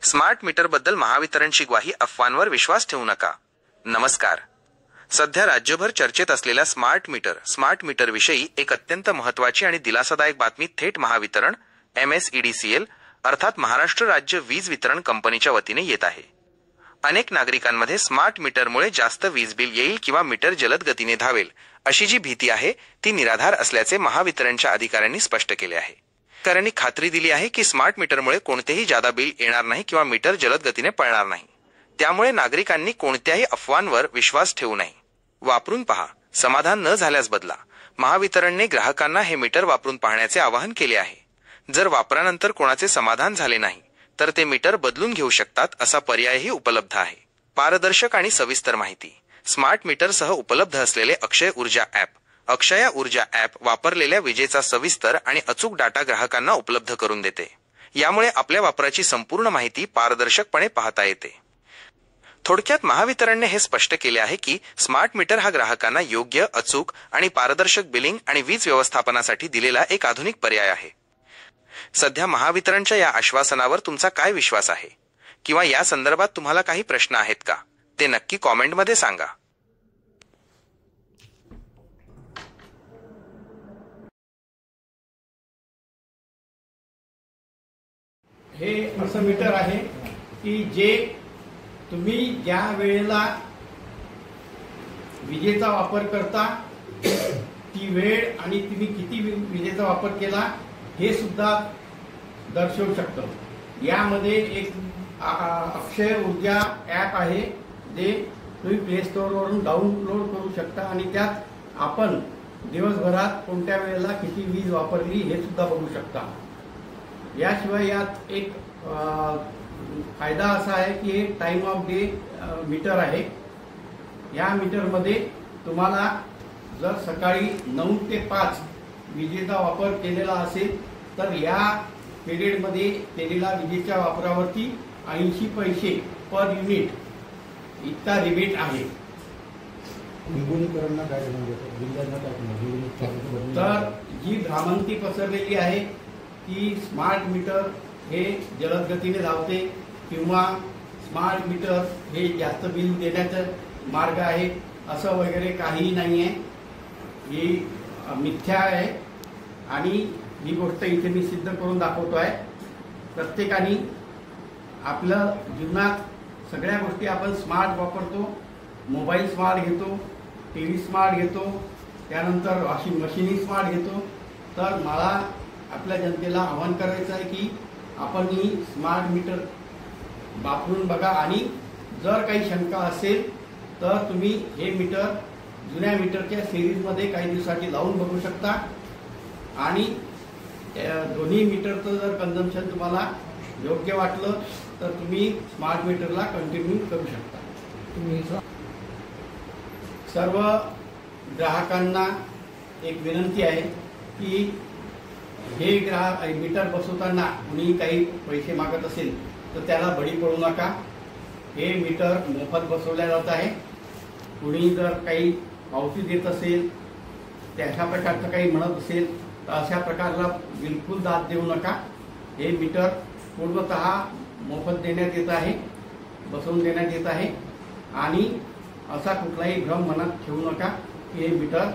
Smart meter बद्दल महावितरणची ग्वाही, अफवांवर विश्वास ठेवू नका। नमस्कार। सध्या राज्यभर चर्चेत असलेल्या स्मार्ट मीटर विषयी एक अत्यंत महत्त्वाची आणि दिलासादायक बातमी थेट महावितरण MSEDCL अर्थात महाराष्ट्र राज्य वीज वितरण कंपनीच्या वतीने येत आहे। अनेक नागरिकांमध्ये स्मार्ट मीटरमुळे जास्त वीज बिल येईल किंवा मीटर जलद गतीने धावेल अशी जी भीती आहे ती निराधार असल्याचे महावितरणच्या अधिकाऱ्यांनी स्पष्ट केले आहे। अधिकाऱ्यांनी खात्री दिली आहे की स्मार्ट मीटरमुळे कोणतेही जादा बिल येणार नाही किंवा मीटर जलद गतीने पळणार नाही। त्यामुळे नागरिकांनी कोणत्याही अफवांवर विश्वास ठेवू नये। वापरून पहा, समाधान न झाल्यास बदला। महावितरणने ग्राहकांना हे मीटर वापरून पाहण्याचे आवाहन केले आहे। जर वापरानंतर कोणाचे समाधान झाले नाही तर ते मीटर बदलून घेऊ शकतात असा पर्यायही उपलब्ध आहे। पारदर्शक आणि सविस्तर माहिती। स्मार्ट मीटरसह उपलब्ध असलेले अक्षय ऊर्जा ॲप। अक्षया ऊर्जा ॲप वापरलेल्या विजेचा सविस्तर आणि अचूक डाटा ग्राहकांना उपलब्ध करून देते। यामुळे आपल्या वापराची संपूर्ण माहिती पारदर्शकपणे पाहता येते। थोडक्यात महावितरणने हे स्पष्ट केले आहे की स्मार्ट मीटर हा ग्राहकांना योग्य, अचूक आणि पारदर्शक बिलिंग आणि वीज व्यवस्थापनासाठी दिलेला एक आधुनिक पर्याय आहे। सध्या महावितरणच्या या आश्वासनावर तुमचा काय विश्वास आहे किंवा या संदर्भात तुम्हाला काही प्रश्न आहेत का ते नक्की कॉमेंटमध्ये सांगा। हे असं मीटर आहे की जे तुम्ही ज्या वेळेला विजेचा वापर करता ती वेळ आणि तुम्ही किती विजेचा वापर केला हे सुद्धा दर्शवू शकतं। यामध्ये एक अक्षय ऊर्जा ॲप आहे जे तुम्ही प्ले स्टोअरवरून डाउनलोड करू शकता आणि त्यात आपण दिवसभरात कोणत्या वेळेला किती वीज वापरली हे सुद्धा बघू शकता। याशिवाय यात एक फायदा असा आहे की हे टाइम ऑफ डे मीटर आहे। या मीटरमध्ये तुम्हाला जर सकाळी 9 ते 5 विजेचा वापर केलेला असेल तर या पिरियडमध्ये केलेल्या विजेच्या वापरावरती 80 पैसे पर युनिट इतका रिबेट आहे। तर जी भ्रामंती पसरलेली आहे की स्मार्ट मीटर हे जलद गतीने धावते किंवा स्मार्ट मीटर हे जास्त बिल देण्याचा मार्ग आहे असं वगैरे काहीही नाही आहे। ही मिथ्या आहे आणि ही गोष्ट इथे मी सिद्ध करून दाखवतो आहे। प्रत्येकाने आपल्या जीवनात सगळ्या गोष्टी आपण स्मार्ट वापरतो। मोबाईल स्मार्ट घेतो, TV स्मार्ट घेतो, त्यानंतर वॉशिंग मशीनही स्मार्ट घेतो। तर मला आपल्या जनतेला आवाहन करायचं आहे की आपण ही स्मार्ट मीटर वापरून बघा आणि जर काही शंका असेल तर तुम्ही हे मीटर जुन्या मीटरच्या सिरीजमध्ये काही दिवसांसाठी लावून बघू शकता आणि दोन्ही मीटरचं जर कन्झम्पशन तुम्हाला योग्य वाटलं तर तुम्ही स्मार्ट मीटरला कंटिन्यू करू शकता। तुम्ही सर्व ग्राहकांना एक विनंती आहे की हे मीटर बसवताना कुणी काही पैसे मागत असेल तर त्याला बळी पडू नका। हे मीटर मोफत बसवल्या जात आहे। कुणी जर काही पावती देत असेल, त्याच्या प्रकारचं काही म्हणत असेल तर अशा प्रकारला बिलकुल दाद देऊ नका। हे मीटर पूर्णतः मोफत देण्यात येत आहे, बसवून देण्यात येत आहे आणि असा कुठलाही भ्रम मनात ठेवू नका की हे मीटर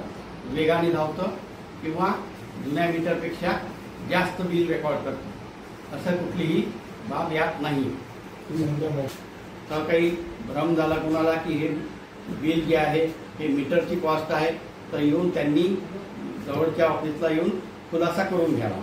वेगाने धावतं किंवा जुन्या मीटरपेक्षा जास्त बिल रेकॉर्ड करतं, असं कुठलीही बाब यात नाही। तर काही भ्रम झाला कुणाला की हे बिल जे आहे हे मीटरची कॉस्ट आहे तर येऊन त्यांनी जवळच्या ऑफिसला येऊन खुलासा करून घ्यावा।